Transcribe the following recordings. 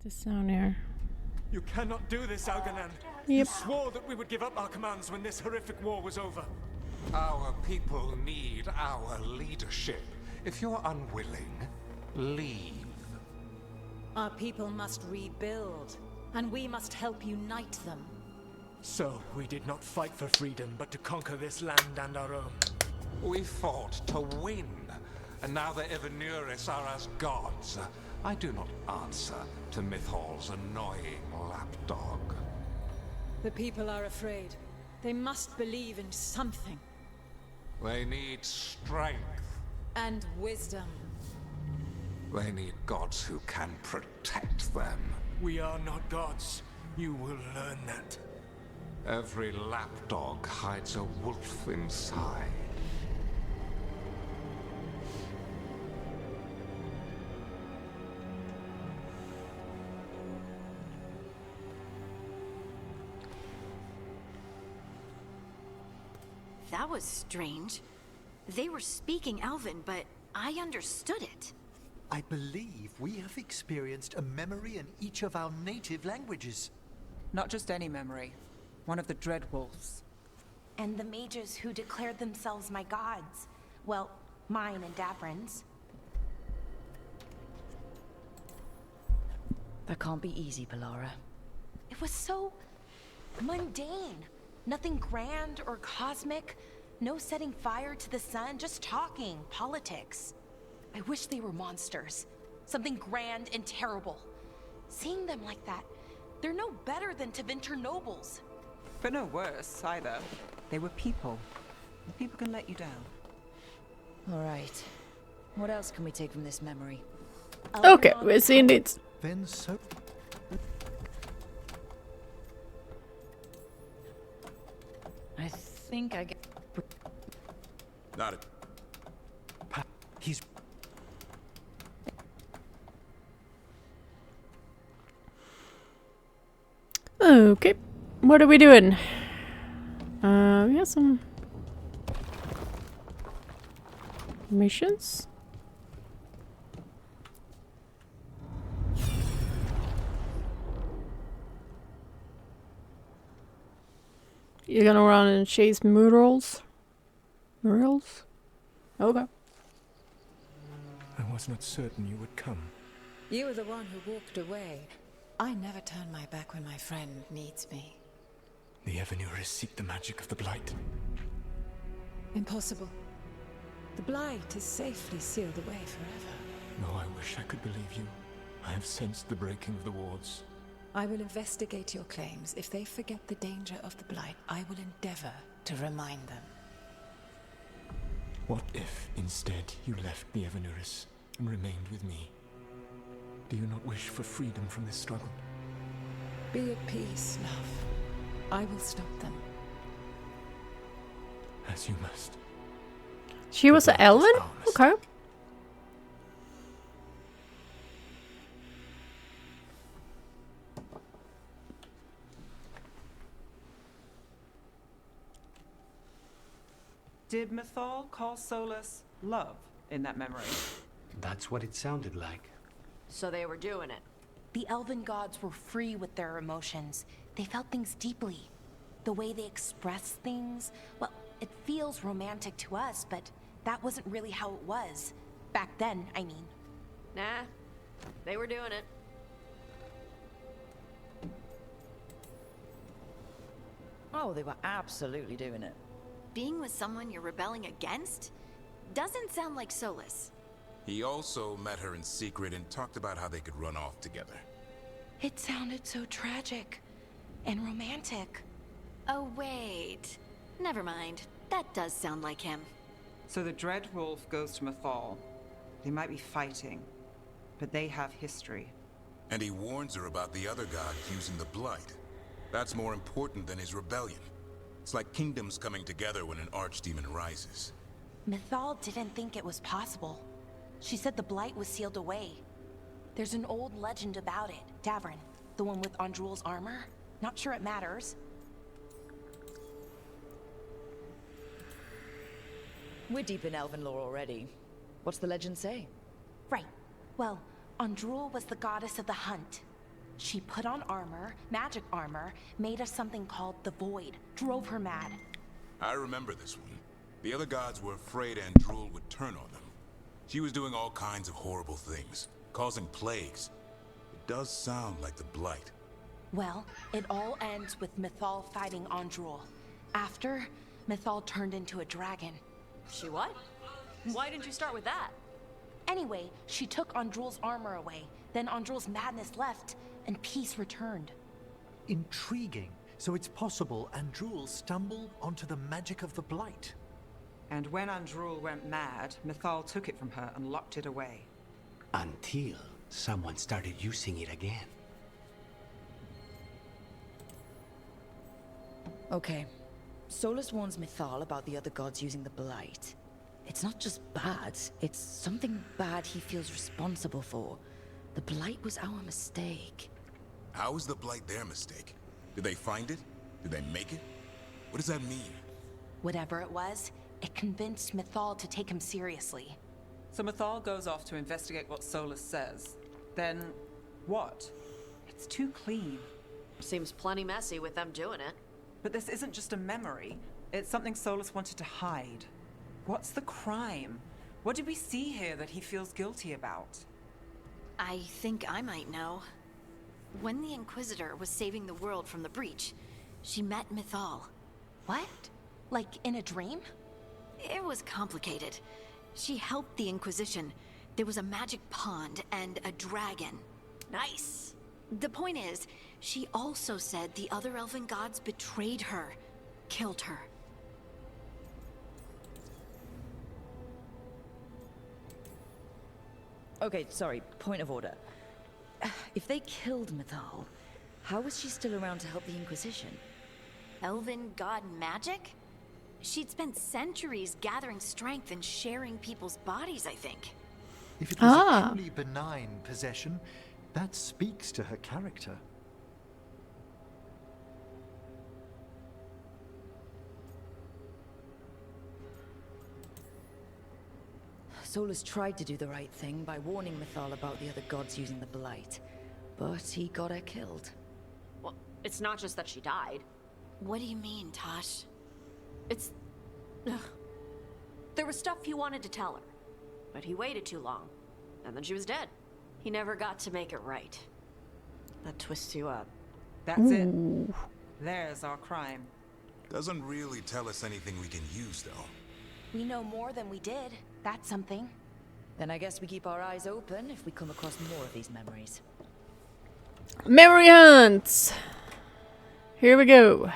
This down here. You cannot do this, Algernon. Yep. You swore that we would give up our commands when this horrific war was over. Our people need our leadership. If you're unwilling, leave. Our people must rebuild, and we must help unite them. So, we did not fight for freedom, but to conquer this land and our own. We fought to win, and now the Evenuris are as gods. I do not answer to Mythal's annoying lapdog. The people are afraid. They must believe in something. They need strength. And wisdom. They need gods who can protect them. We are not gods. You will learn that. Every lapdog hides a wolf inside. That was strange. They were speaking Elven, but I understood it. I believe we have experienced a memory in each of our native languages. Not just any memory. One of the Dread Wolves. And the mages who declared themselves my gods. Well, mine and Davrin's. That can't be easy, Polara. It was so mundane. Nothing grand or cosmic. No setting fire to the sun, just talking, politics. I wish they were monsters. Something grand and terrible. Seeing them like that, they're no better than Tevinter nobles. But no worse, either. They were people. And people can let you down. All right. What else can we take from this memory? Okay, we're seeing it. Then so... I think I get... Not it. He's... Okay, what are we doing? We got some missions. You're gonna run and chase murals? Murals? Okay. I was not certain you would come. You were the one who walked away. I never turn my back when my friend needs me. The Evenuris seek the magic of the Blight. Impossible. The Blight is safely sealed away forever. No, I wish I could believe you. I have sensed the breaking of the wards. I will investigate your claims. If they forget the danger of the Blight, I will endeavor to remind them. What if, instead, you left the Evenuris and remained with me? Do you not wish for freedom from this struggle? Be at peace, love. I will stop them. As you must. She was an Elven? Okay. Did Mythal call Solus love in that memory? That's what it sounded like. So they were doing it. The elven gods were free with their emotions. They felt things deeply. The way they expressed things, well, it feels romantic to us, but that wasn't really how it was. Back then, I mean. Nah, they were doing it. Oh, they were absolutely doing it. Being with someone you're rebelling against? Doesn't sound like Solus. He also met her in secret and talked about how they could run off together. It sounded so tragic and romantic. Oh, wait. Never mind. That does sound like him. So the Dread Wolf goes to Mythal. They might be fighting, but they have history. And he warns her about the other god using the Blight. That's more important than his rebellion. It's like kingdoms coming together when an archdemon rises. Mythal didn't think it was possible. She said the Blight was sealed away. There's an old legend about it. Davrin, the one with Andrul's armor. Not sure it matters. We're deep in Elven lore already. What's the legend say? Right. Well, Andrul was the goddess of the hunt. She put on armor, magic armor, made us something called the Void, drove her mad. I remember this one. The other gods were afraid Andrul would turn on them. She was doing all kinds of horrible things, causing plagues. It does sound like the Blight. Well, it all ends with Mythal fighting Andrul. After, Mythal turned into a dragon. She what? Why didn't you start with that? Anyway, she took Andrul's armor away. Then Andrul's madness left, and peace returned. Intriguing. So it's possible Andrul stumbled onto the magic of the Blight. And when Andrul went mad, Mythal took it from her and locked it away. Until someone started using it again. Okay. Solus warns Mythal about the other gods using the Blight. It's not just bad, it's something bad he feels responsible for. The Blight was our mistake. How is the Blight their mistake? Did they find it? Did they make it? What does that mean? Whatever it was, it convinced Mythal to take him seriously. So Mythal goes off to investigate what Solus says. Then, what? It's too clean. Seems plenty messy with them doing it. But this isn't just a memory. It's something Solus wanted to hide. What's the crime? What did we see here that he feels guilty about? I think I might know. When the Inquisitor was saving the world from the breach, she met Mythal. What? Like in a dream? It was complicated. She helped the Inquisition. There was a magic pond and a dragon. Nice. The point is, she also said the other elven gods betrayed her, killed her. Okay, sorry, point of order. If they killed Mythal, how was she still around to help the Inquisition? Elven god magic? She'd spent centuries gathering strength and sharing people's bodies, I think. If it was a truly benign possession, that speaks to her character. Solus tried to do the right thing by warning Mythal about the other gods using the Blight, but he got her killed. Well, it's not just that she died. What do you mean, Tosh? It's... Ugh. There was stuff he wanted to tell her, but he waited too long, and then she was dead. He never got to make it right. That twists you up. That's it. There's our crime. Doesn't really tell us anything we can use, though. We know more than we did. That's something. Then I guess we keep our eyes open if we come across more of these memories. Memory hunts! Here we go.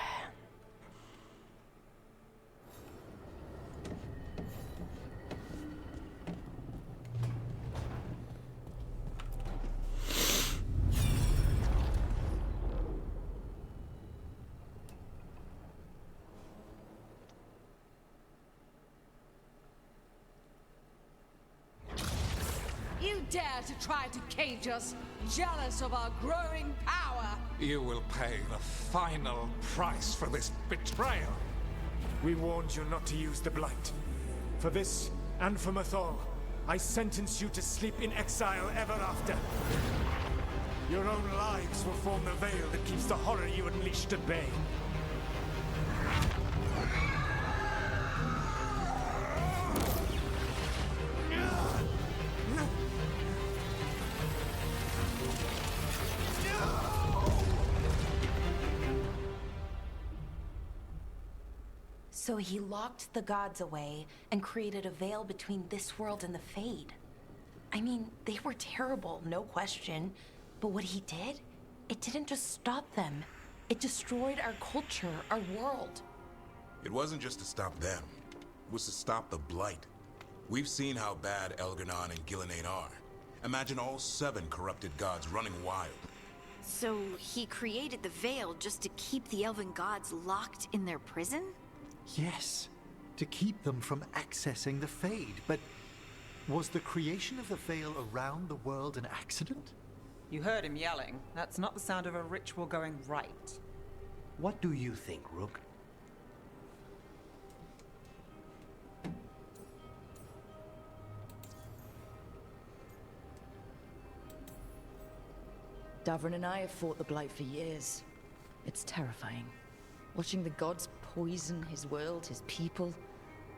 You dare to try to cage us, jealous of our growing power! You will pay the final price for this betrayal. We warned you not to use the Blight. For this, and for Mythal, I sentence you to sleep in exile ever after. Your own lives will form the veil that keeps the horror you unleashed at bay. So he locked the gods away and created a veil between this world and the Fade. I mean, they were terrible, no question. But what he did, it didn't just stop them. It destroyed our culture, our world. It wasn't just to stop them. It was to stop the Blight. We've seen how bad Elgar'nan and Gillenane are. Imagine all 7 corrupted gods running wild. So he created the veil just to keep the elven gods locked in their prison? Yes, to keep them from accessing the Fade. But was the creation of the veil around the world an accident? You heard him yelling. That's not the sound of a ritual going right. What do you think, Rook? Davrin and I have fought the Blight for years. It's terrifying. Watching the gods poison his world, his people.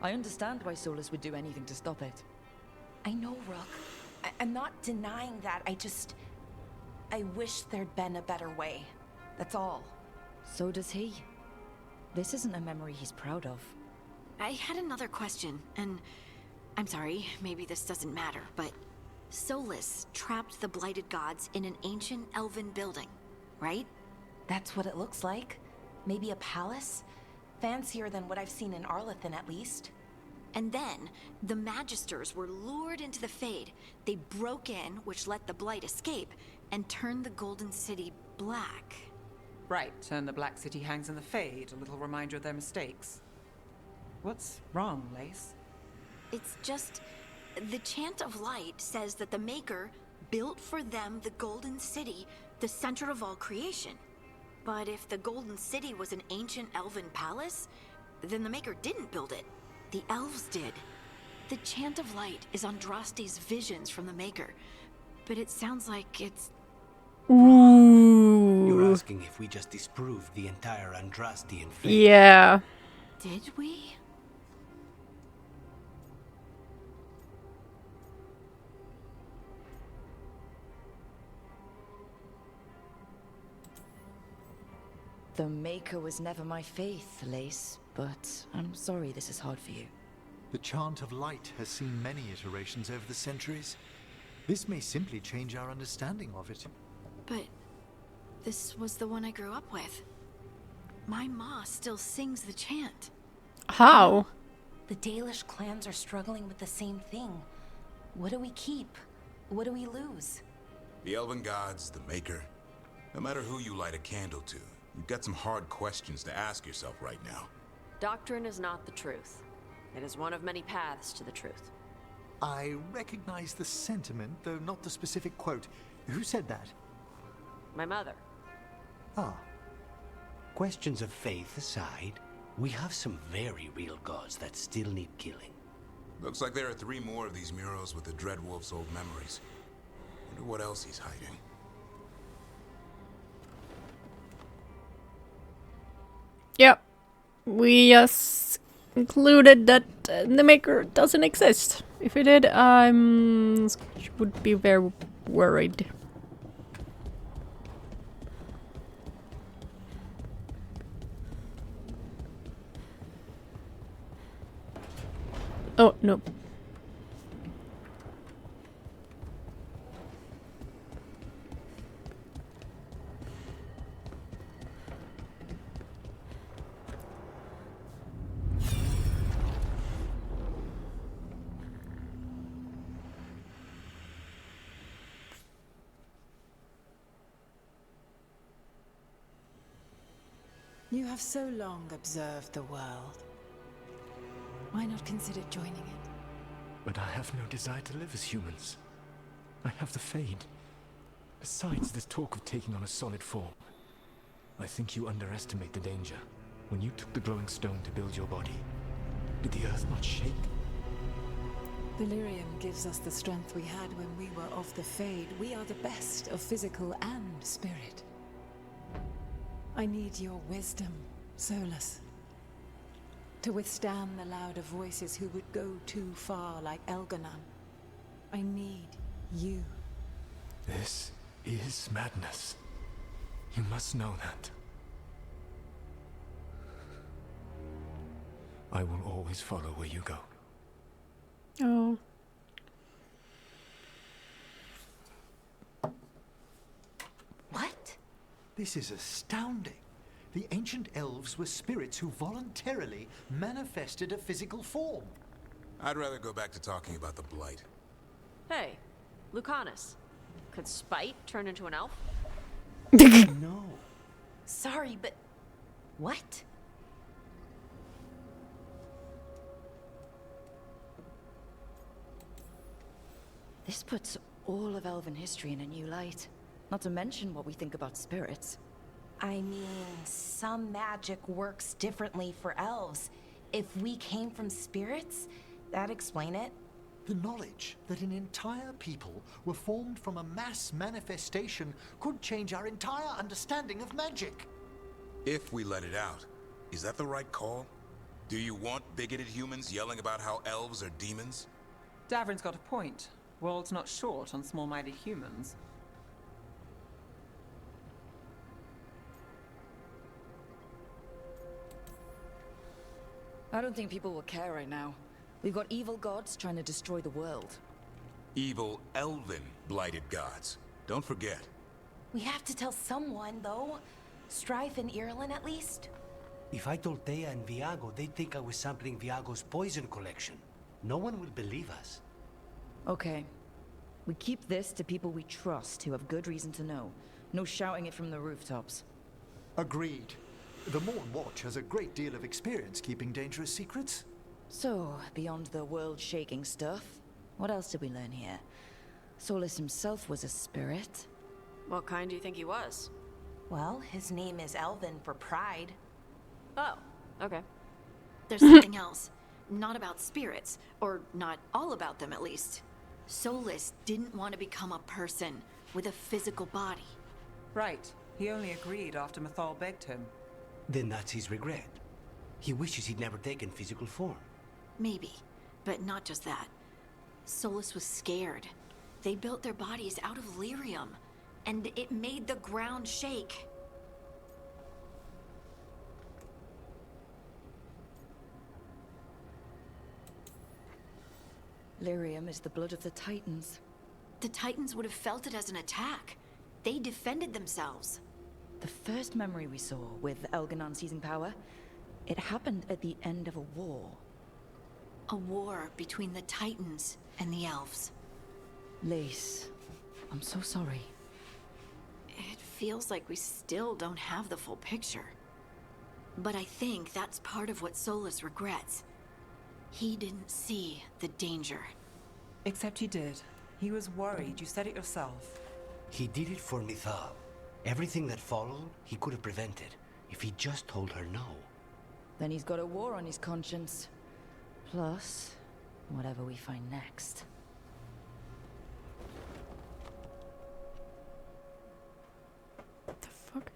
I understand why Solus would do anything to stop it. I know, Rook. I'm not denying that. I wish there'd been a better way. That's all. So does he. This isn't a memory he's proud of. I had another question, and I'm sorry, maybe this doesn't matter, but Solus trapped the blighted gods in an ancient elven building, right? That's what it looks like. Maybe a palace? Fancier than what I've seen in Arlethan, at least. And then, the Magisters were lured into the Fade. They broke in, which let the Blight escape, and turned the Golden City black. Right, and the Black City hangs in the Fade, a little reminder of their mistakes. What's wrong, Lace? It's just... the Chant of Light says that the Maker built for them the Golden City, the center of all creation. But if the Golden City was an ancient elven palace, then the Maker didn't build it. The elves did. The Chant of Light is Andraste's visions from the Maker, but it sounds like it's... Ooh. You're asking if we just disproved the entire Andrastian faith? Yeah. Did we? The Maker was never my faith, Lace, but I'm sorry this is hard for you. The Chant of Light has seen many iterations over the centuries. This may simply change our understanding of it. But this was the one I grew up with. My ma still sings the chant. How? The Dalish clans are struggling with the same thing. What do we keep? What do we lose? The Elven Gods, the Maker. No matter who you light a candle to, you've got some hard questions to ask yourself right now. Doctrine is not the truth. It is one of many paths to the truth. I recognize the sentiment, though not the specific quote. Who said that? My mother. Ah. Questions of faith aside, we have some very real gods that still need killing. Looks like there are 3 more of these murals with the Dreadwolf's old memories. Wonder what else he's hiding. Yep. We just concluded that the Maker doesn't exist. If it did, I would be very worried. Oh, no. You have so long observed the world. Why not consider joining it? But I have no desire to live as humans. I have the Fade. Besides, this talk of taking on a solid form. I think you underestimate the danger. When you took the glowing stone to build your body, did the earth not shake? Delirium gives us the strength we had when we were of the Fade. We are the best of physical and spirit. I need your wisdom, Solus. To withstand the louder voices who would go too far like Elganon. I need you. This is madness. You must know that. I will always follow where you go. Oh. What? This is astounding. The ancient elves were spirits who voluntarily manifested a physical form. I'd rather go back to talking about the Blight. Hey, Lucanus. Could Spite turn into an elf? No. Sorry, but... what? This puts all of elven history in a new light. Not to mention what we think about spirits. I mean, some magic works differently for elves. If we came from spirits, that'd explain it. The knowledge that an entire people were formed from a mass manifestation could change our entire understanding of magic. If we let it out, is that the right call? Do you want bigoted humans yelling about how elves are demons? Davrin's got a point. World's not short on small-minded humans. I don't think people will care right now. We've got evil gods trying to destroy the world. Evil, elven, blighted gods. Don't forget. We have to tell someone, though. Strife and Irulan, at least. If I told Thea and Viago, they'd think I was sampling Viago's poison collection. No one will believe us. Okay. We keep this to people we trust who have good reason to know. No shouting it from the rooftops. Agreed. The Morn Watch has a great deal of experience keeping dangerous secrets. So, beyond the world-shaking stuff, what else did we learn here? Solus himself was a spirit. What kind do you think he was? Well, his name is Elven for pride. Oh, okay. There's something else. Not about spirits, or not all about them at least. Solus didn't want to become a person with a physical body. Right. He only agreed after Mythal begged him. Then that's his regret. He wishes he'd never taken physical form. Maybe, but not just that. Solus was scared. They built their bodies out of lyrium, and it made the ground shake. Lyrium is the blood of the Titans. The Titans would have felt it as an attack. They defended themselves. The first memory we saw with Elganon seizing power, it happened at the end of a war. A war between the Titans and the elves. Lace, I'm so sorry. It feels like we still don't have the full picture. But I think that's part of what Solus regrets. He didn't see the danger. Except he did. He was worried. You said it yourself. He did it for Mythal. Everything that followed, he could have prevented, if he just told her no. Then he's got a war on his conscience. Plus, whatever we find next. What the fuck?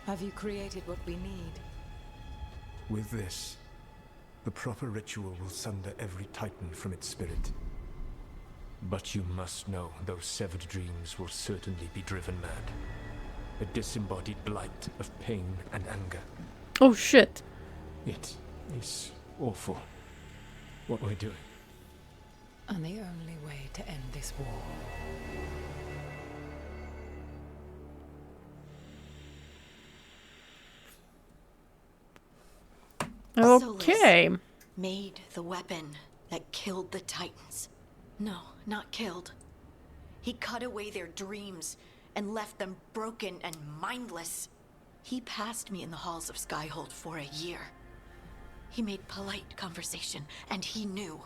Have you created what we need? With this, the proper ritual will sunder every Titan from its spirit. But you must know those severed dreams will certainly be driven mad. A disembodied blight of pain and anger. Oh shit. It is awful what we're doing. And the only way to end this war. Okay. Solus made the weapon that killed the Titans. No, not killed. He cut away their dreams and left them broken and mindless. He passed me in the halls of Skyhold for a year. He made polite conversation, and he knew.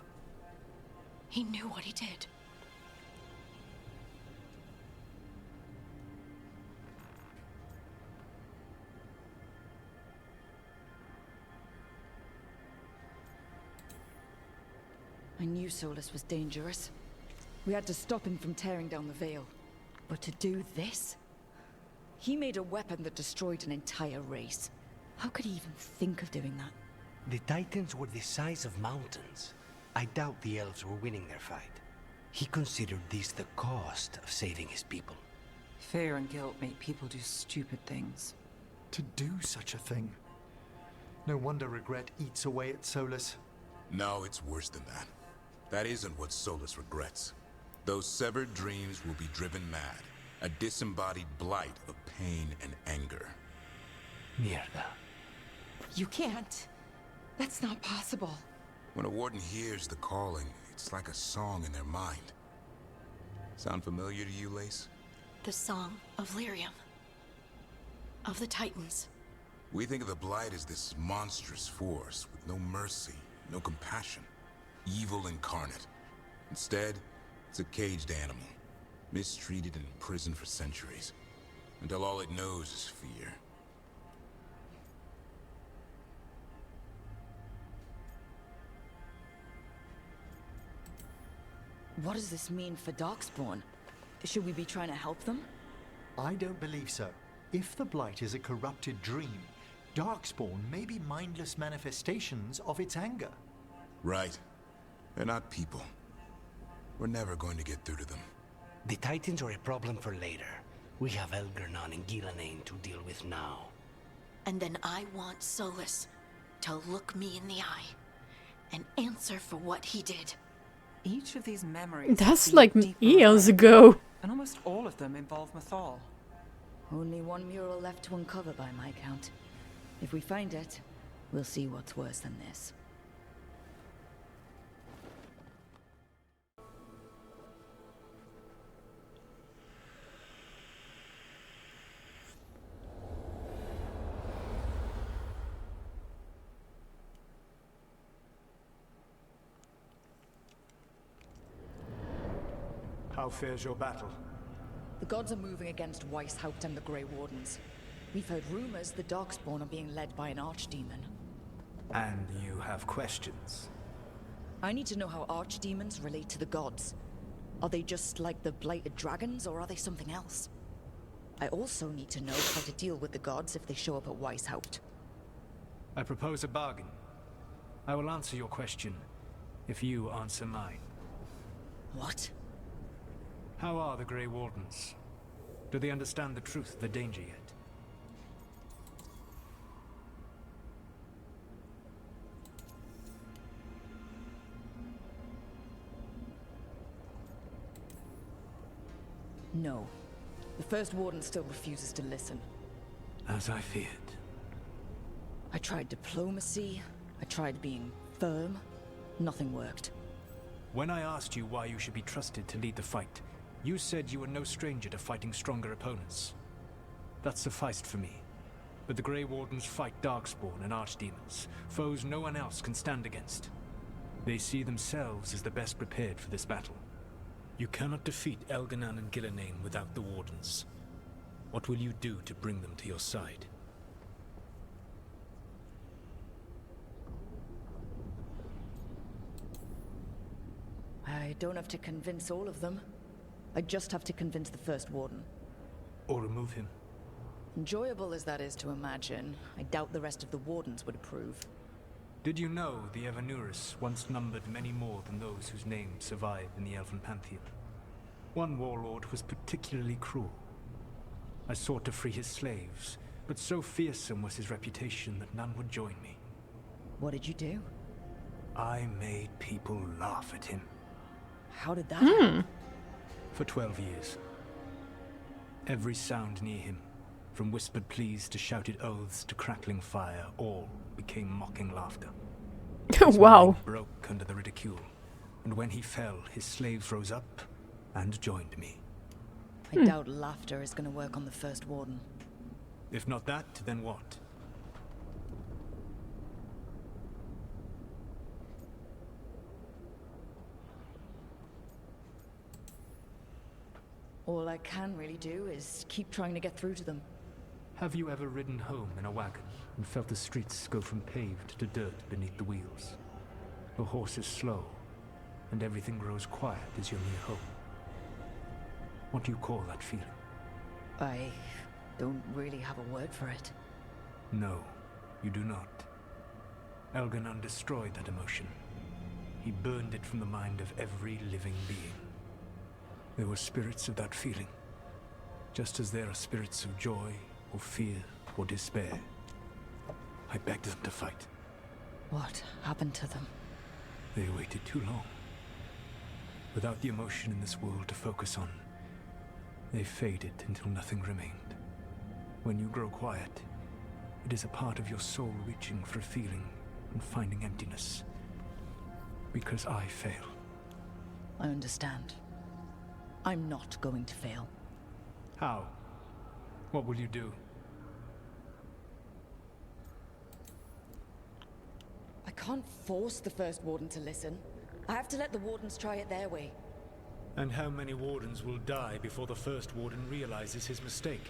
He knew what he did. I knew Solus was dangerous. We had to stop him from tearing down the Veil. But to do this? He made a weapon that destroyed an entire race. How could he even think of doing that? The Titans were the size of mountains. I doubt the elves were winning their fight. He considered this the cost of saving his people. Fear and guilt make people do stupid things. To do such a thing. No wonder regret eats away at Solus. No, it's worse than that. That isn't what Solus regrets. Those severed dreams will be driven mad. A disembodied blight of pain and anger. Mierda. You can't. That's not possible. When a warden hears the calling, it's like a song in their mind. Sound familiar to you, Lace? The Song of Lyrium. of the Titans. We think of the Blight as this monstrous force with no mercy, no compassion, evil incarnate. Instead, it's a caged animal, mistreated and imprisoned for centuries, until all it knows is fear. What does this mean for Darkspawn? Should we be trying to help them? I don't believe so. If the Blight is a corrupted dream, Darkspawn may be mindless manifestations of its anger. Right. They're not people. We're never going to get through to them. The Titans are a problem for later. We have Elgernon and Gillenane to deal with now. And then I want Solus to look me in the eye and answer for what he did. Each of these memories... That's lead like deeper years away, ago. And almost all of them involve Mythal. Only one mural left to uncover by my count. If we find it, we'll see what's worse than this. How fares your battle? The gods are moving against Weishaupt and the Grey Wardens. We've heard rumors the Darkspawn are being led by an archdemon. And you have questions? I need to know how archdemons relate to the gods. Are they just like the blighted dragons, or are they something else? I also need to know how to deal with the gods if they show up at Weishaupt. I propose a bargain. I will answer your question if you answer mine. What? How are the Grey Wardens? Do they understand the truth of the danger yet? No. The First Warden still refuses to listen. As I feared. I tried diplomacy. I tried being firm. Nothing worked. When I asked you why you should be trusted to lead the fight, you said you were no stranger to fighting stronger opponents. That sufficed for me. But the Grey Wardens fight Darkspawn and Archdemons, foes no one else can stand against. They see themselves as the best prepared for this battle. You cannot defeat Elgernon and Gillenane without the Wardens. What will you do to bring them to your side? I don't have to convince all of them. I just have to convince the First Warden. Or remove him. Enjoyable as that is to imagine, I doubt the rest of the Wardens would approve. Did you know the Evanuris once numbered many more than those whose names survive in the Elven Pantheon? One warlord was particularly cruel. I sought to free his slaves, but so fearsome was his reputation that none would join me. What did you do? I made people laugh at him. How did that happen? For 12 years. Every sound near him, from whispered pleas to shouted oaths to crackling fire, all became mocking laughter. His Wow. mind broke under the ridicule, and when he fell, his slaves rose up and joined me. I doubt laughter is going to work on the First Warden. If not that, then what? All I can really do is keep trying to get through to them. Have you ever ridden home in a wagon and felt the streets go from paved to dirt beneath the wheels? The horse is slow, and everything grows quiet as you're near home. What do you call that feeling? I don't really have a word for it. No, you do not. Elgernon destroyed that emotion. He burned it from the mind of every living being. There were spirits of that feeling, just as there are spirits of joy, or fear, or despair. I begged them to fight. What happened to them? They waited too long. Without the emotion in this world to focus on, they faded until nothing remained. When you grow quiet, it is a part of your soul reaching for a feeling and finding emptiness. Because I fail. I understand. I'm not going to fail. How? What will you do? can't force the first warden to listen. I have to let the wardens try it their way. And how many wardens will die before the first warden realizes his mistake?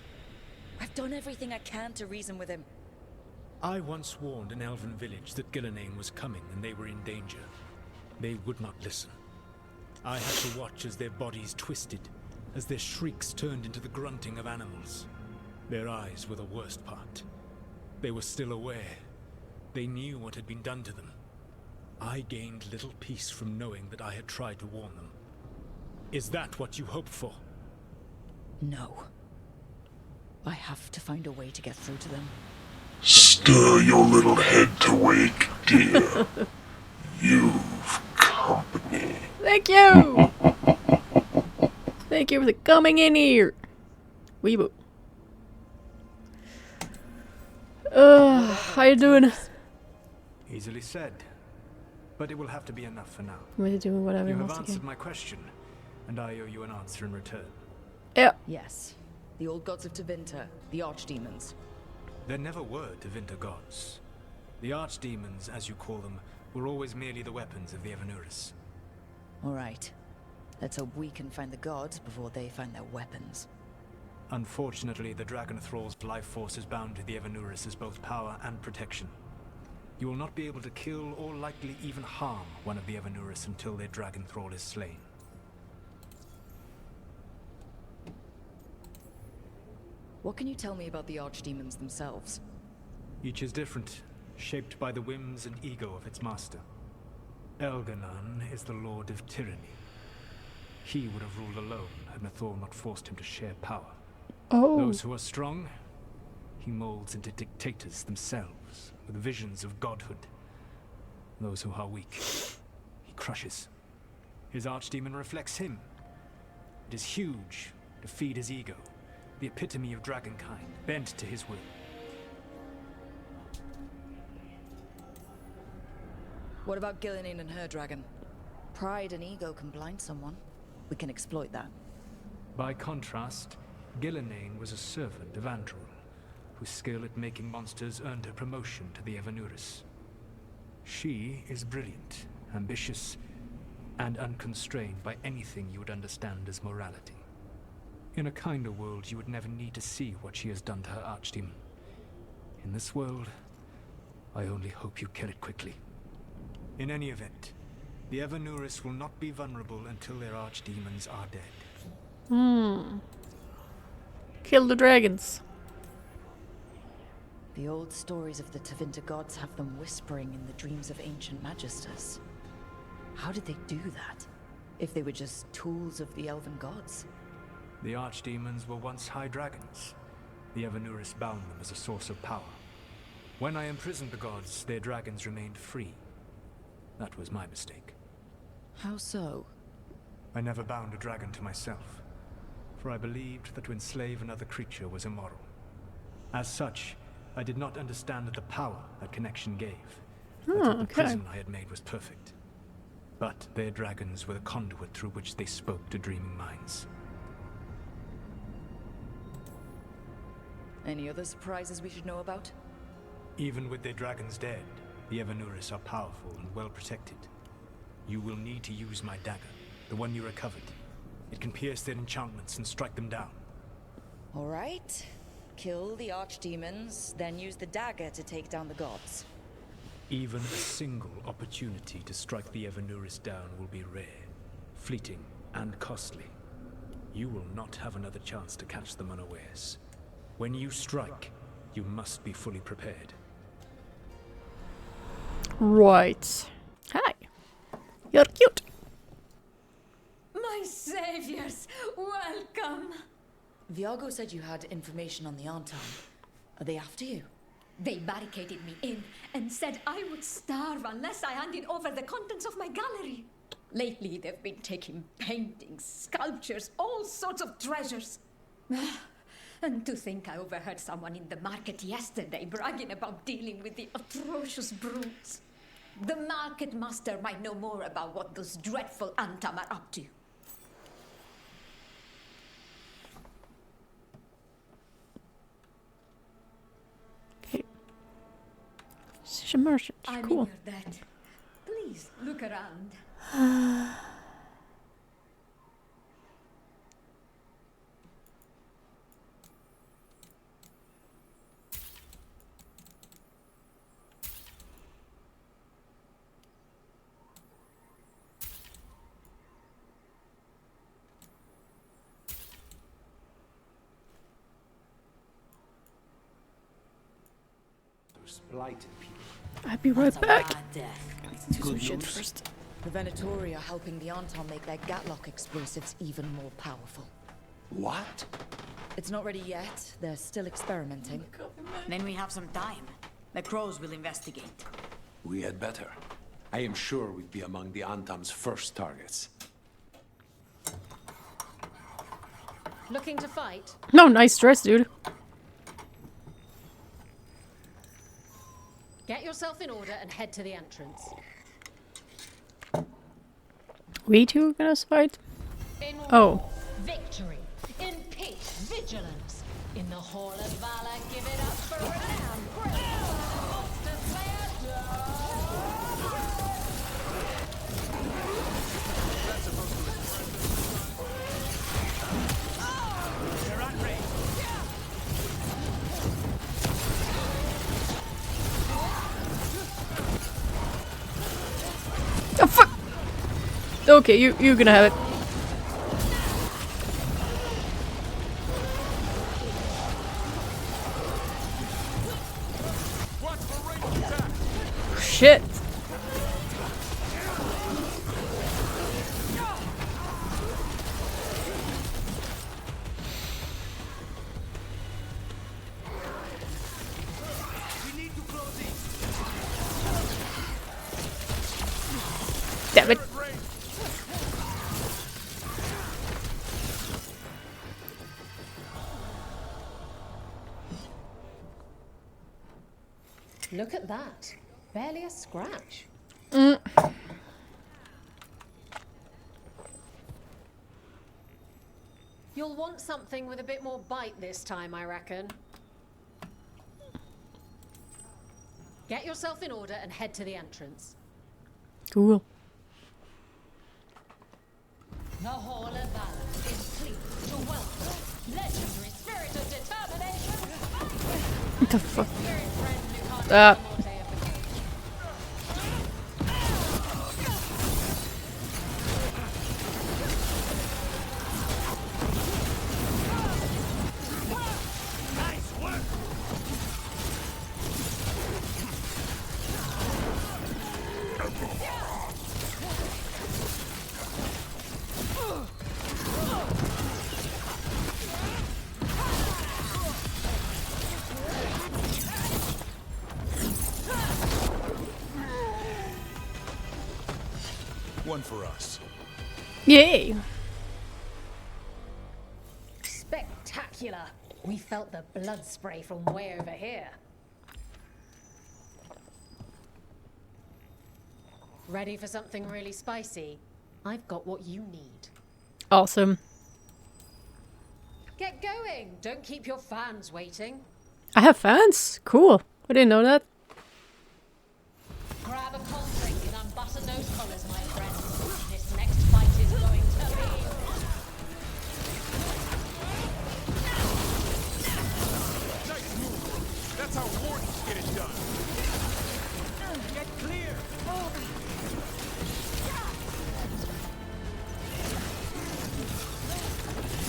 I've done everything I can to reason with him. I once warned an elven village that Gillenane was coming and they were in danger. They would not listen. I had to watch as their bodies twisted, as their shrieks turned into the grunting of animals. Their eyes were the worst part. They were still aware. They knew what had been done to them. I gained little peace from knowing that I had tried to warn them. Is that what you hoped for? No. I have to find a way to get through to them. Stir your little head to wake, dear. You've company. Thank you! Thank you for coming in here. Weebo. How you doing? Easily said. But it will have to be enough for now. I'm doing whatever You he have wants answered again. my question, and I owe you an answer in return. Yeah. Yes. The old gods of Tevinter, the archdemons. There never were Tevinter gods. The archdemons, as you call them, were always merely the weapons of the Evanuris. Alright. Let's hope we can find the gods before they find their weapons. Unfortunately, the Dragon Thrall's life force is bound to the Evanuris as both power and protection. You will not be able to kill or likely even harm one of the Evanuris until their Dragon Thrall is slain. What can you tell me about the archdemons themselves? Each is different, shaped by the whims and ego of its master. Elganon is the Lord of Tyranny. He would have ruled alone had Mythal not forced him to share power. Oh. Those who are strong, he molds into dictators themselves, with visions of godhood. Those who are weak, he crushes. His archdemon reflects him. It is huge to feed his ego, the epitome of dragonkind, bent to his will. What about Gillenane and her dragon? Pride and ego can blind someone. We can exploit that. By contrast, Gillenane was a servant of Andrul, whose skill at making monsters earned her promotion to the Evanuris. She is brilliant, ambitious, and unconstrained by anything you would understand as morality. In a kinder world, you would never need to see what she has done to her archdemon. In this world, I only hope you kill it quickly. In any event, the Evanuris will not be vulnerable until their archdemons are dead. Kill the dragons. The old stories of the Tevinter gods have them whispering in the dreams of ancient magisters. How did they do that? If they were just tools of the elven gods? The archdemons were once high dragons. The Evanuris bound them as a source of power. When I imprisoned the gods, their dragons remained free. That was my mistake. How so? I never bound a dragon to myself, for I believed that to enslave another creature was immoral. As such, I did not understand the power that connection gave. I thought the prison I had made was perfect. But their dragons were the conduit through which they spoke to dreaming minds. Any other surprises we should know about? Even with their dragons dead, the Evanuris are powerful and well protected. You will need to use my dagger, the one you recovered. It can pierce their enchantments and strike them down. All right. Kill the archdemons, then use the dagger to take down the gods. Even a single opportunity to strike the Evanuris down will be rare, fleeting, and costly. You will not have another chance to catch them unawares. When you strike, you must be fully prepared. Right. Hi. You're cute. My saviors, welcome. Viago said you had information on the Anton. Are they after you? They barricaded me in and said I would starve unless I handed over the contents of my gallery. Lately, they've been taking paintings, sculptures, all sorts of treasures. And to think I overheard someone in the market yesterday bragging about dealing with the atrocious brutes. The market master might know more about what those dreadful Antam are up to. a merchant. I'm Cool. in your debt. Please look around. Those blighted people. I'll be right back. I need to do some Good shit news. first. The Venatori are helping the Anton make their Gatlock explosives even more powerful. What? It's not ready yet. They're still experimenting. Then we have some time. The crows will investigate. We had better. I am sure we'd be among the Antam's first targets. Looking to fight? No, nice dress, dude. Get yourself in order and head to the entrance. We two gonna fight? In Oh. war, victory. In peace, vigilance. In the Hall of Valor, give it up for renowned great monster slayer Oh, fuck! Okay, you're gonna have it. Shit! Damn it! Look at that. Barely a scratch. You'll want something with a bit more bite this time, I reckon. Get yourself in order and head to the entrance. Cool. The Hall of Valor is pleased to welcome legendary spirit of determination. What the fuck? Spirit friend Lucas Morte of the One for us. Yay! Spectacular! We felt the blood spray from way over here. Ready for something really spicy? I've got what you need. Awesome. Get going! Don't keep your fans waiting. I have fans? Cool. I didn't know that. Grab a cold drink and unbutton those collars, my friend. This next fight is going to be... Nice move. That's how wardens get it done. Get clear.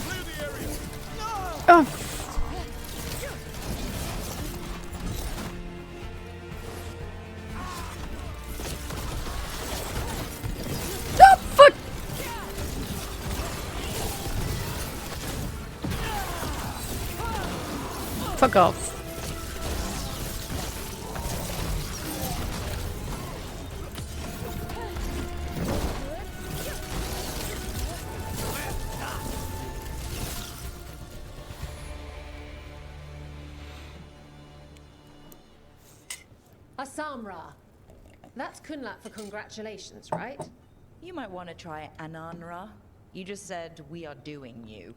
Clear the area. Oh. Oh, fuck! Fuck off. Asamra. That's Kunlat for congratulations, right? You might want to try Ananra. You just said we are doing you.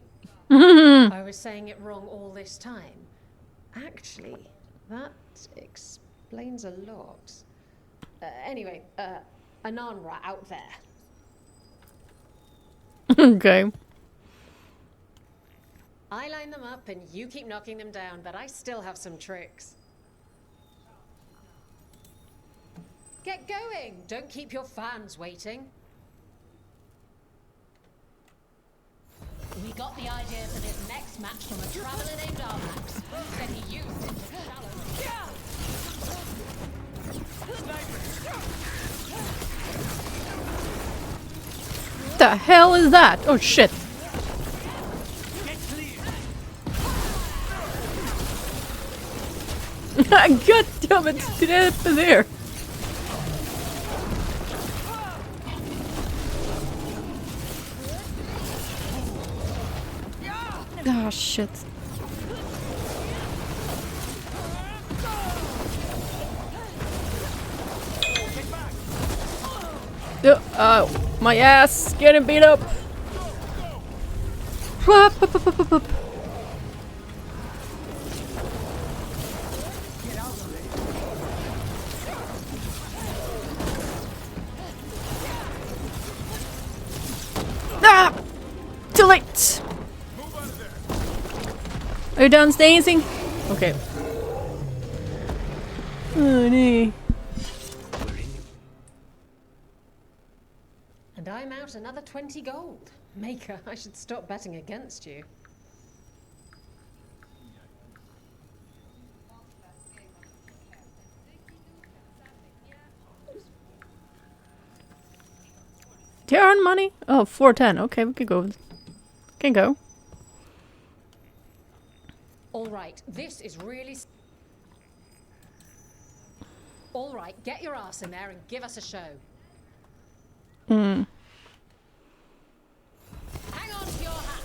I was saying it wrong all this time. Actually, that Explains a lot. Anyway, a non-rat out there. Okay. I line them up and you keep knocking them down, but I still have some tricks. Get going! Don't keep your fans waiting. We got the idea for this next match from a traveler named Armax. Said he used it to The hell is that? Oh shit. God damn it, did it happen there? Ah, shit. My ass getting beat up. Whoop, whoop, whoop, whoop, whoop. Ah! Too late! Are you done sneezing? Okay. Oh, no. And I'm out another 20 gold. Maker, I should stop betting against you. Do you earn money? Oh, 410. Okay, we could go. Can go. All right, this is really... All right, get your ass in there and give us a show. Hmm. hang on to your hat.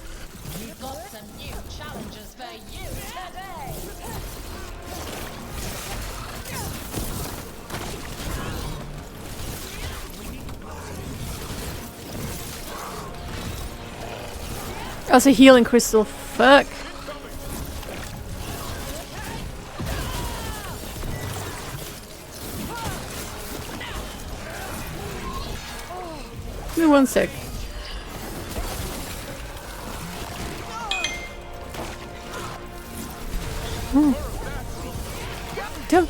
We've got some new challenges for you today. That's a healing crystal. Fuck. Give me 1 sec. Damn.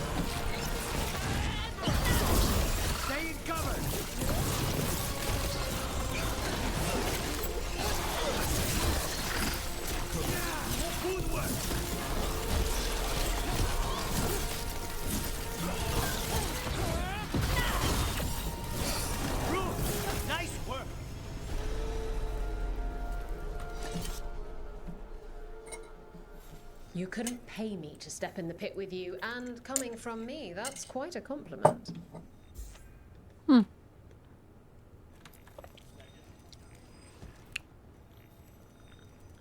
You couldn't pay me to step in the pit with you, and coming from me, that's quite a compliment. Hmm.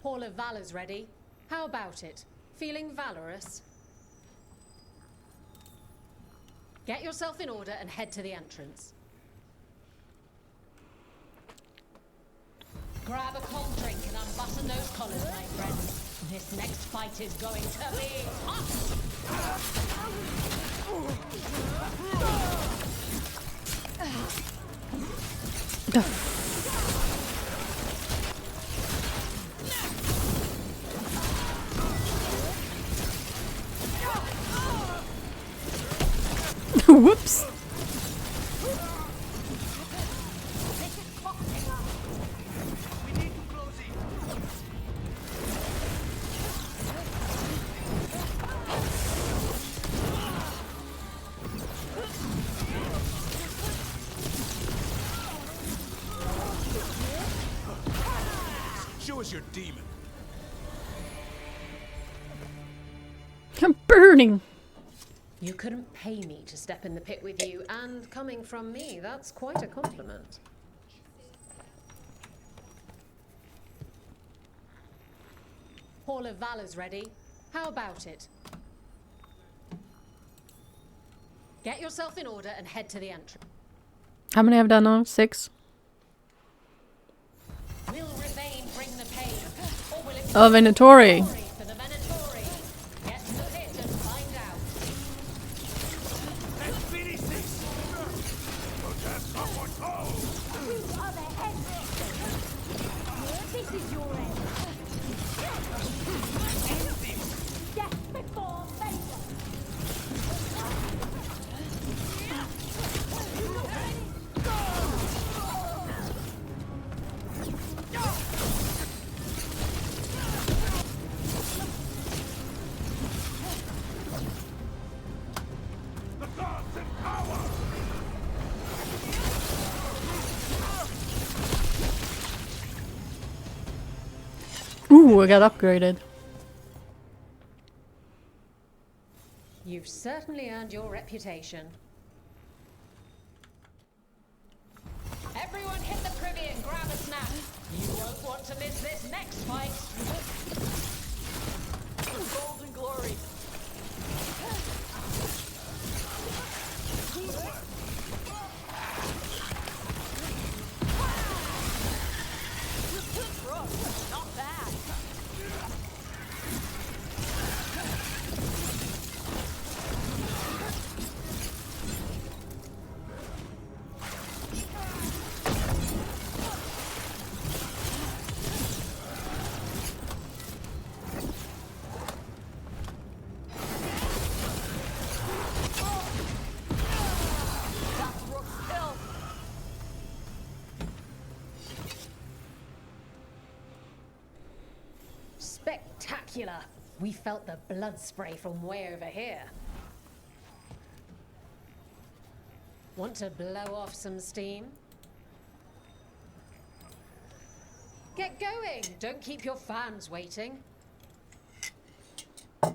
Hall of Valor's ready. How about it? Feeling valorous? Get yourself in order and head to the entrance. Grab a cold drink and unbutton those collars, my friends. This next fight is going to be Whoops. Show us your demon. I'm burning. You couldn't pay me to step in the pit with you, and coming from me, that's quite a compliment. Hall of Valor's ready. How about it? Get yourself in order and head to the entrance. How many have I done now? 6? Will Rebane bring the pain? Or will it be Oh, Venatori. for the Venatori? Get to the pit and find out. are the heads. This is your end. Death before Vader. Ooh, I got upgraded. You've certainly earned your reputation. Everyone hit the privy and grab a snack. You won't want to miss this next fight. Golden glory. Not bad. Spectacular! We felt the blood spray from way over here. Want to blow off some steam? Get going! Don't keep your fans waiting. Hang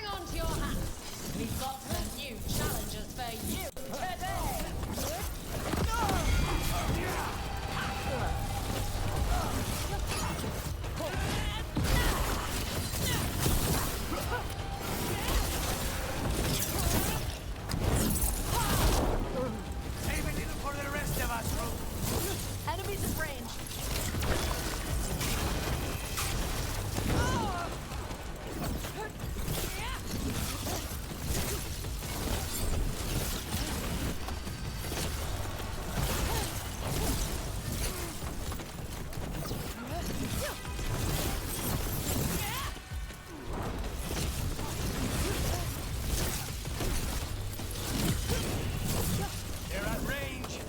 on to your hats! We've got some new challenges for you today! Enemies in range. They're at range.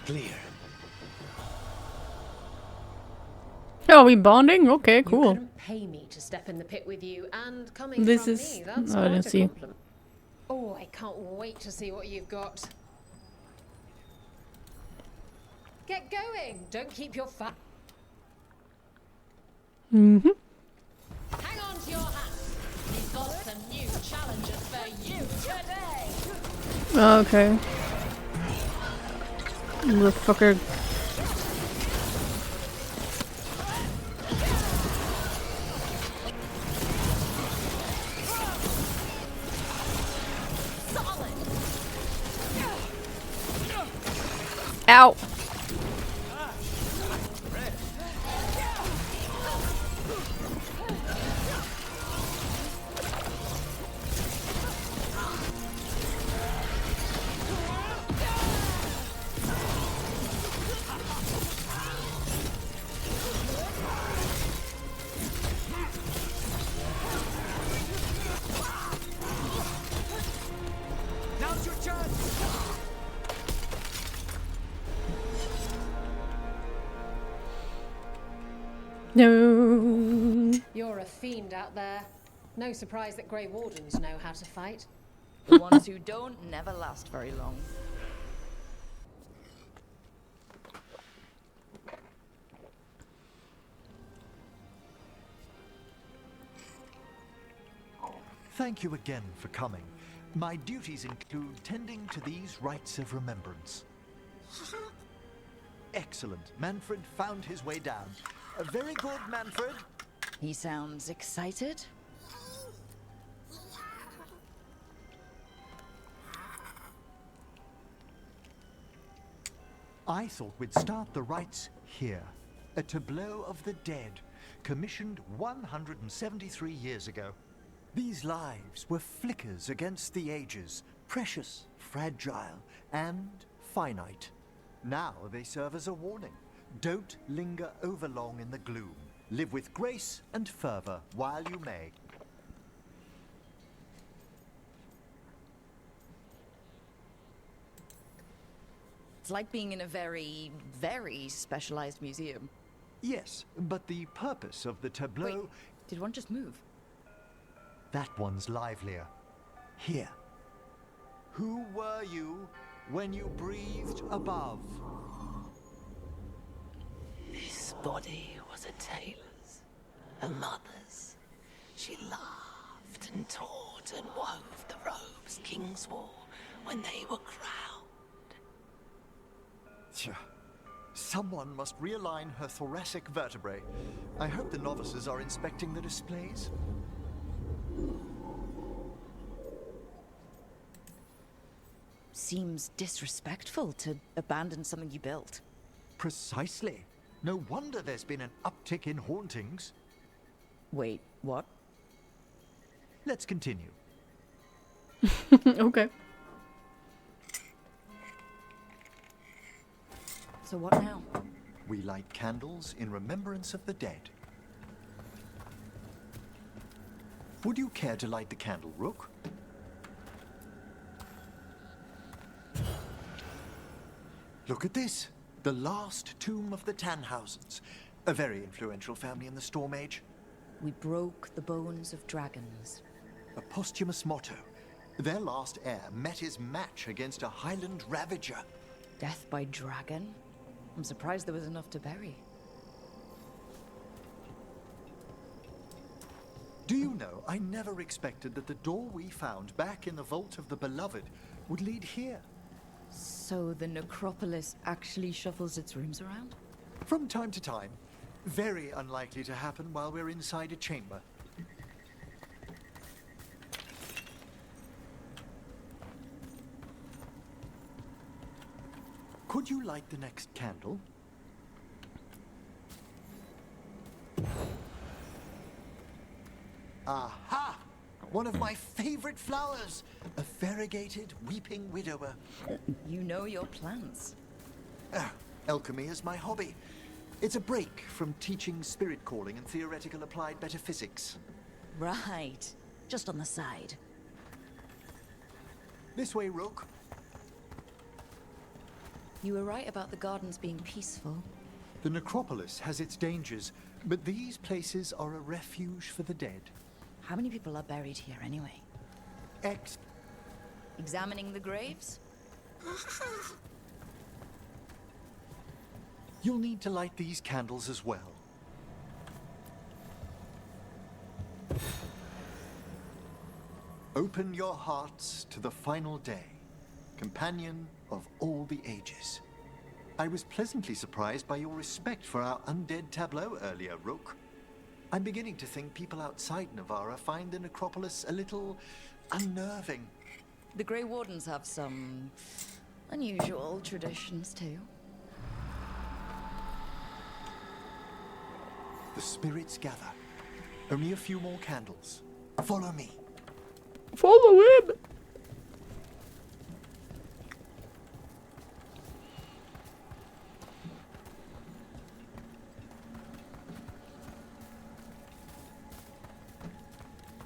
Clear. Are we bonding? Okay, cool. You couldn't pay me to step in the pit with you, and coming This from is- me, that's oh, I quite didn't a see. compliment. Oh, I can't wait to see what you've got. Get going! Don't keep your fat. Mm-hmm. Hang on to your hats. We've got some new challenges for you today. Okay. Motherfucker. Ow. Now's your chance. No. You're a fiend out there. No surprise that Grey Wardens know how to fight. The ones who don't never last very long. Thank you again for coming. My duties include tending to these rites of remembrance. Excellent. Manfred found his way down. Very good, Manfred. He sounds excited. I thought we'd start the rites here. a tableau of the dead, commissioned 173 years ago. These lives were flickers against the ages, precious, fragile, and finite. Now they serve as a warning. Don't linger overlong in the gloom. Live with grace and fervor while you may. It's like being in a very, very specialized museum. Yes, but the purpose of the tableau... Wait, did one just move? That one's livelier. Here. Who were you when you breathed above? This body was a tailor's, a mother's. She laughed and taught and wove the robes kings wore when they were crowned. Tja. Someone must realign her thoracic vertebrae. I hope the novices are inspecting the displays. Seems disrespectful to abandon something you built. Precisely. No wonder there's been an uptick in hauntings. Wait, what? Let's continue. Okay. So what now? We light candles in remembrance of the dead. Would you care to light the candle, Rook? Look at this. The last tomb of the Tannhausens. A very influential family in the Storm Age. We broke the bones of dragons. A posthumous motto. Their last heir met his match against a Highland Ravager. Death by dragon? I'm surprised there was enough to bury. Do you know, I never expected that the door we found back in the Vault of the Beloved would lead here. So the necropolis actually shuffles its rooms around? From time to time. Very unlikely to happen while we're inside a chamber. Could you light the next candle? Aha! One of my favorite flowers! A variegated weeping widower. You know your plants. Alchemy is my hobby. It's a break from teaching spirit calling and theoretical applied metaphysics. Right. Just on the side. This way, Rook. You were right about the gardens being peaceful. The necropolis has its dangers, but these places are a refuge for the dead. How many people are buried here anyway? Examining the graves? You'll need to light these candles as well. Open your hearts to the final day, companion of all the ages. I was pleasantly surprised by your respect for our undead tableau earlier, Rook. I'm beginning to think people outside Navarra find the necropolis a little unnerving. The Grey Wardens have some unusual traditions too. The spirits gather. Only a few more candles. Follow me. Follow him!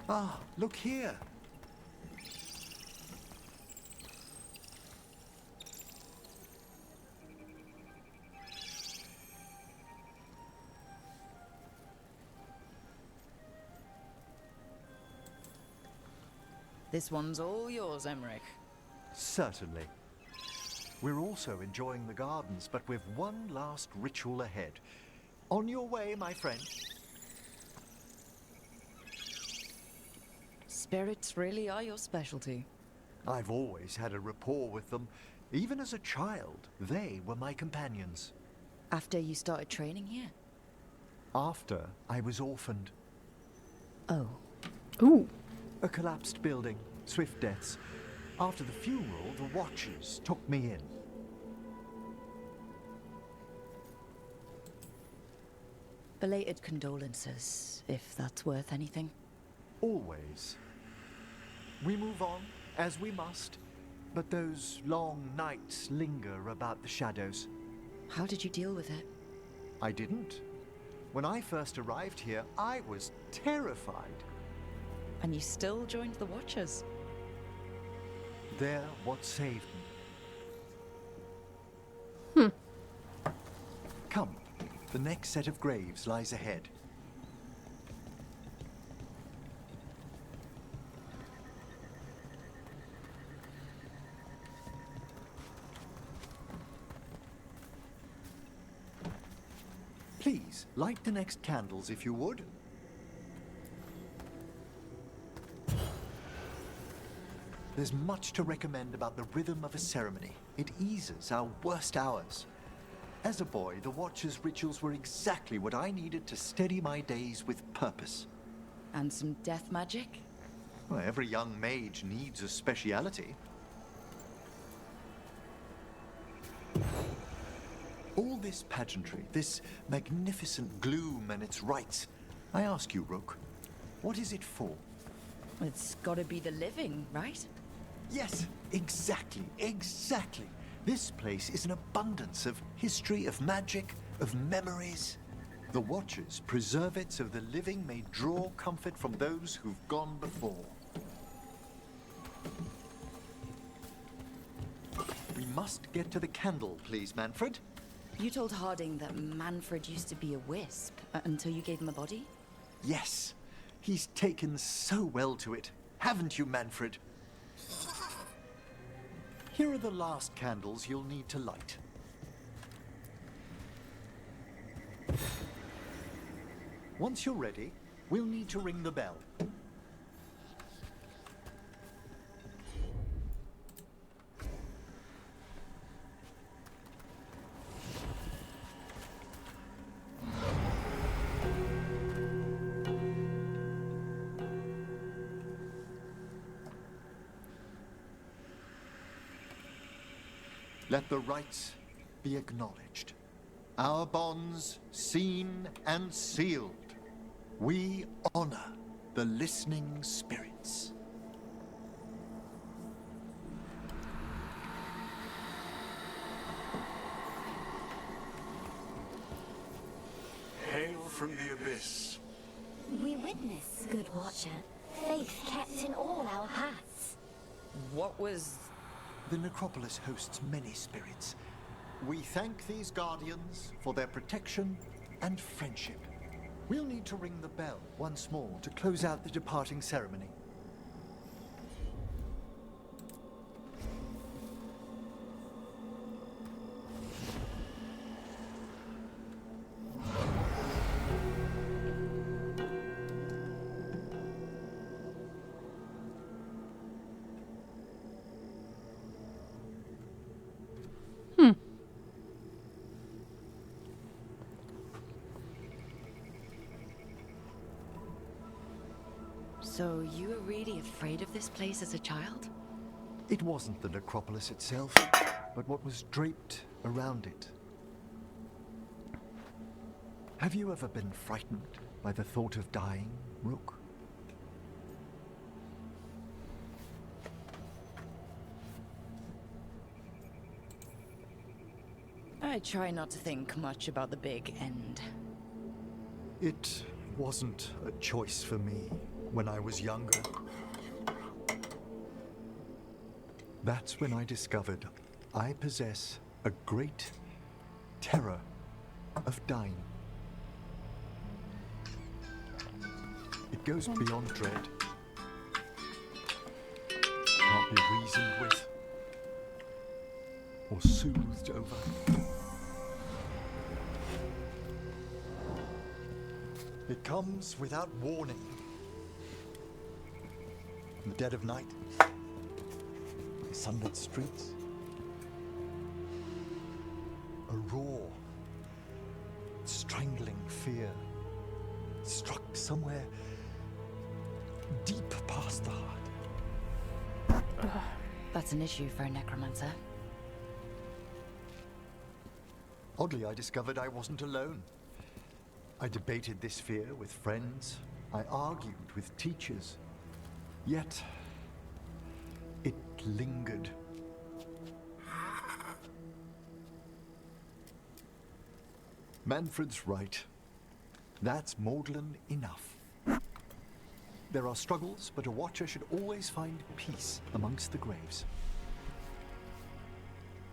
Ah, look here. This one's all yours, Emmerich. Certainly. We're also enjoying the gardens, but with one last ritual ahead. On your way, my friend. Spirits really are your specialty. I've always had a rapport with them. Even as a child, they were my companions. After you started training here? After I was orphaned. Oh. Ooh. A collapsed building, swift deaths. After the funeral, the Watchers took me in. Belated condolences, if that's worth anything. Always. We move on, as we must, but those long nights linger about the shadows. How did you deal with it? I didn't. When I first arrived here, I was terrified. And you still joined the Watchers? They're what saved me. Come, the next set of graves lies ahead. Please, light the next candles if you would. There's much to recommend about the rhythm of a ceremony. It eases our worst hours. As a boy, the Watcher's rituals were exactly what I needed to steady my days with purpose. And some death magic? Well, every young mage needs a speciality. All this pageantry, this magnificent gloom and its rites. I ask you, Rook, what is it for? It's gotta be the living, right? Yes, exactly. This place is an abundance of history, of magic, of memories. The Watchers preserve it so the living may draw comfort from those who've gone before. We must get to the candle, please, Manfred. You told Harding that Manfred used to be a wisp until you gave him a body? Yes, he's taken so well to it. Haven't you, Manfred? Here are the last candles you'll need to light. Once you're ready, we'll need to ring the bell. Let the rites be acknowledged. Our bonds seen and sealed. We honor the listening spirits. Hail from the abyss. We witness, good Watcher, faith kept in all our paths. What was... The necropolis hosts many spirits. We thank these guardians for their protection and friendship. We'll need to ring the bell once more to close out the departing ceremony. So you were really afraid of this place as a child? It wasn't the necropolis itself, but what was draped around it. Have you ever been frightened by the thought of dying, Rook? I try not to think much about the big end. It wasn't a choice for me when I was younger. That's when I discovered I possess a great terror of dying. It goes beyond dread. Can't be reasoned with or soothed over. It comes without warning. In the dead of night, the sunlit streets, a raw, strangling fear struck somewhere deep past the heart. That's an issue for a necromancer. Oddly, I discovered I wasn't alone. I debated this fear with friends. I argued with teachers. Yet, it lingered. Manfred's right. That's maudlin enough. There are struggles, but a watcher should always find peace amongst the graves.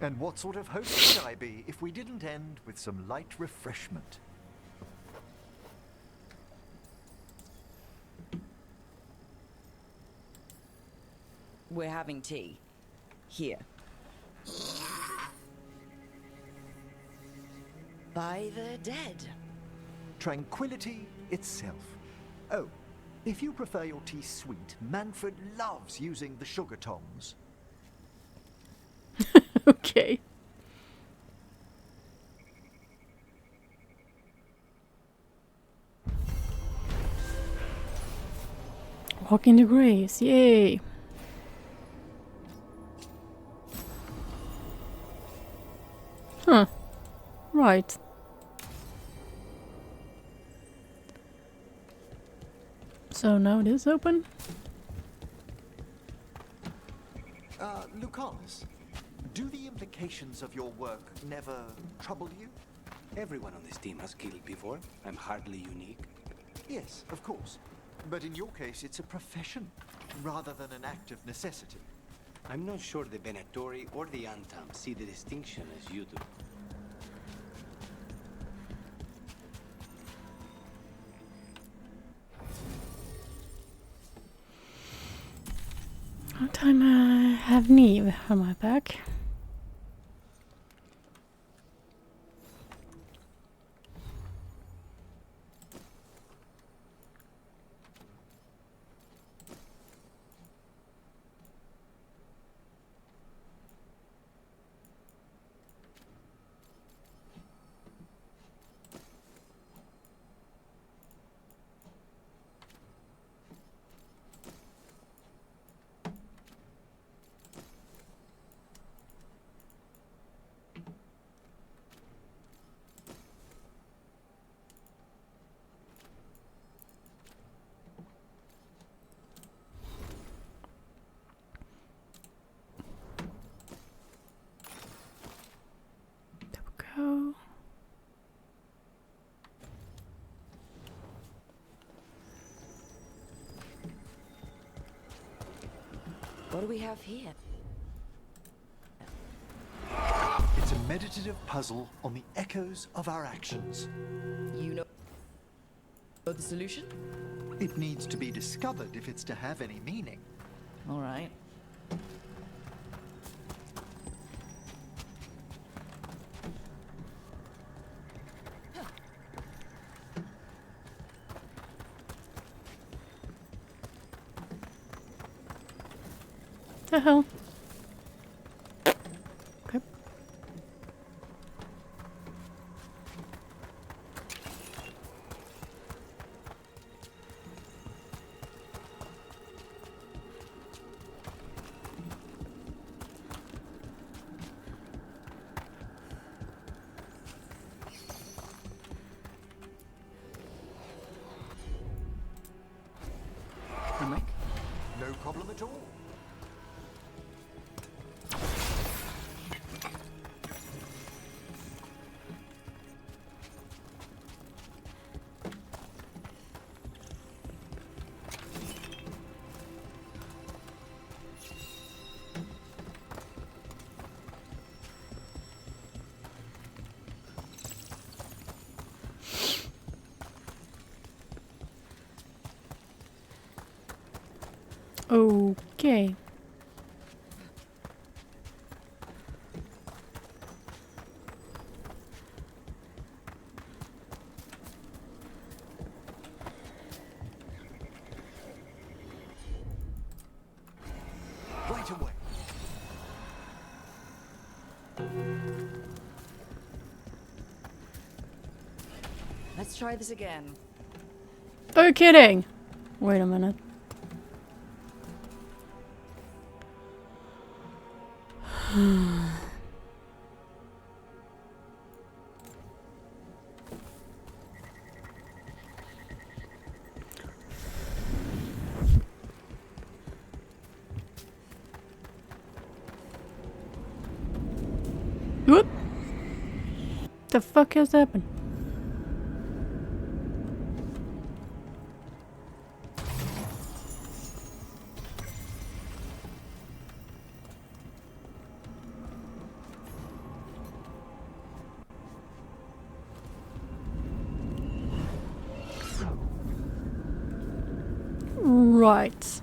And what sort of host would I be if we didn't end with some light refreshment? We're having tea. Here. By the dead. Tranquility itself. Oh, if you prefer your tea sweet, Manfred loves using the sugar tongs. Okay. Walk in the graves, yay! Huh. Right. So now it is open? Lucanus, do the implications of your work never trouble you? Everyone on this team has killed before. I'm hardly unique. Yes, of course. But in your case, it's a profession, rather than an act of necessity. I'm not sure the Venatori or the Antam see the distinction as you do. What time I have Neve on my back? Go. What do we have here? It's a meditative puzzle on the echoes of our actions. You know the solution? It needs to be discovered if it's to have any meaning. All right. The hell? Okay. No problem at all. Okay. Right away. Let's try this again. Are you kidding? Wait a minute. The fuck has happened? Right.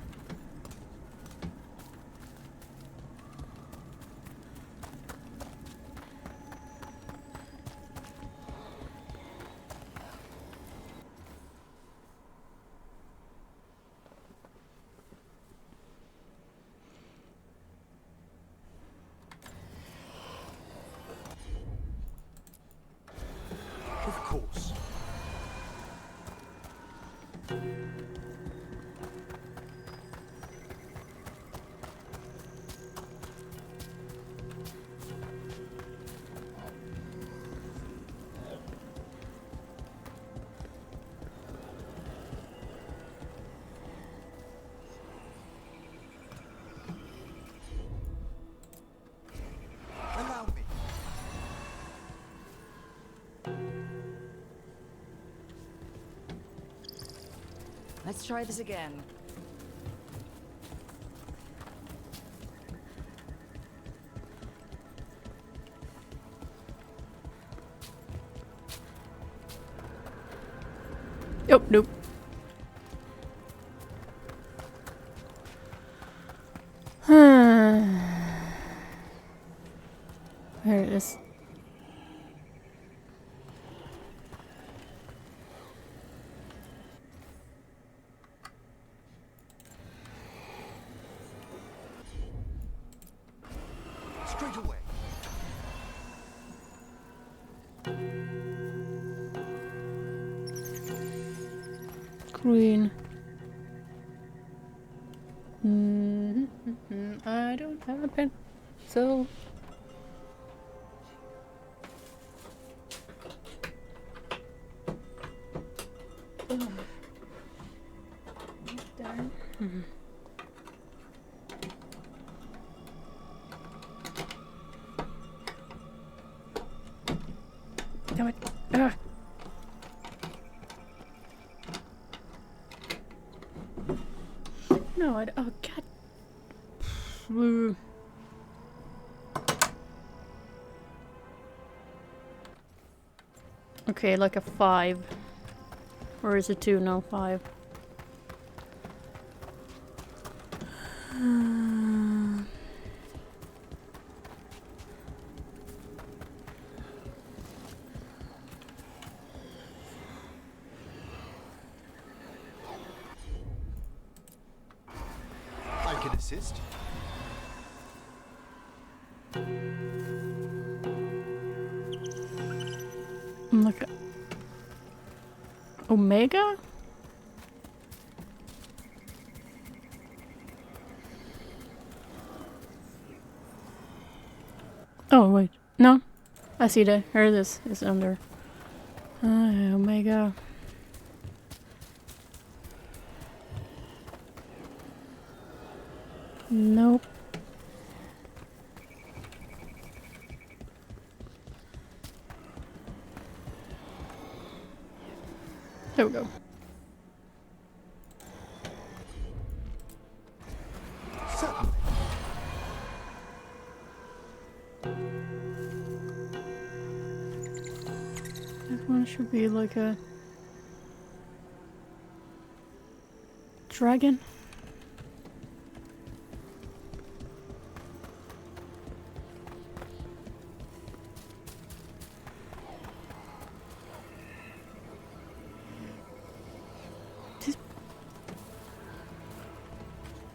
Of course. Allow me. Let's try this again. Oh, nope. There it is. Straight away. Queen. I don't have a pen, so. Damn it. Ah. No, oh god. Okay, like a 5. Or is it 2? No, 5. I can assist. Like a Omega? Oh wait, no. I see that. Here it is. It's under. Omega. Nope. There we go. Certainly. This one should be like a dragon.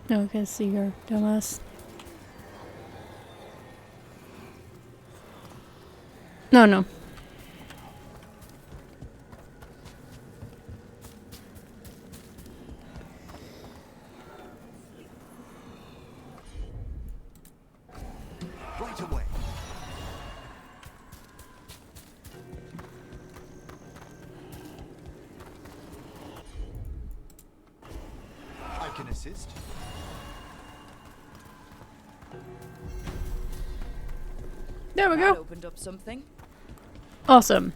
No, I can see her, dumbass. No, no. Right away. I can assist. There we That go. opened up something. Awesome.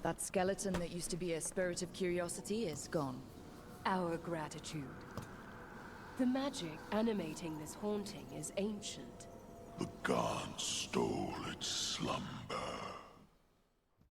That skeleton that used to be a spirit of curiosity is gone. Our gratitude. The magic animating this haunting is ancient. The gods stole